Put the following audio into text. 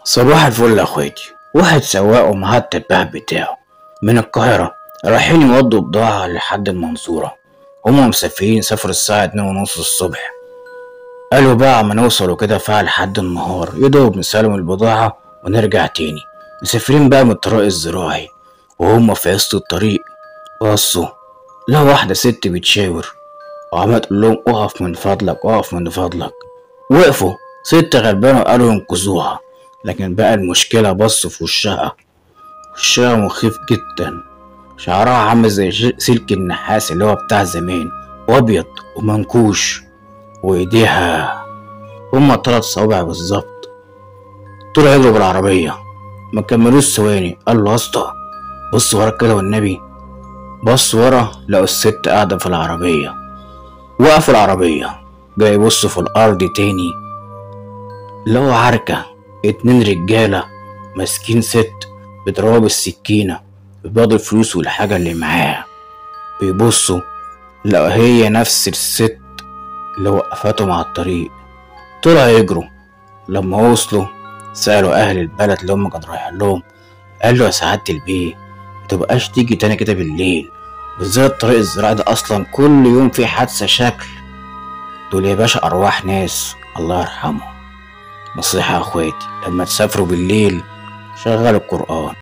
صباح الفل يا اخواتي. واحد سواق ومعاه التباه بتاعه من القاهرة رايحين يودوا بضاعة لحد المنصورة. هما مسافرين، سافروا الساعة 2:30 الصبح. قالوا بقى اما نوصلوا كده فيها لحد النهار يدوب نسلم البضاعة ونرجع تاني. مسافرين بقى من الطريق الزراعي وهما في وسط الطريق بصوا لقوا واحدة ست بتشاور وعمالة تقول لهم اقف من فضلك اقف من فضلك. وقفوا. ست غلبانة قالوا ينقذوها، لكن بقى المشكلة بصوا في وشها مخيف جدا. شعرها عامل زي سلك النحاس اللي هو بتاع زمان، وابيض ومنكوش، وايديها هما 3 صوابع بالظبط. طلعوا يجروا بالعربية، ما كملوش ثواني قال له يا اسطى بص ورا كده والنبي. بص ورا لقوا الست قاعدة في العربية. وقفوا العربية جاي يبصوا في الأرض تاني، لقوا عركة 2 رجالة ماسكين ست بيضربوها بالسكينة بياخدوا الفلوس والحاجة اللي معاها. بيبصوا لقوا هي نفس الست اللي وقفتهم على الطريق. طلعوا يجروا. لما وصلوا سألوا أهل البلد اللي هم كانوا رايحين لهم، قال له يا سعادة البيه متبقاش تيجي تاني كده بالليل، بالذات الطريق الزراعي ده أصلا كل يوم فيه حادثة شكل. دول يا باشا أرواح ناس الله يرحمهم. نصيحة يا اخواتي، لما تسافروا بالليل شغلوا القرآن.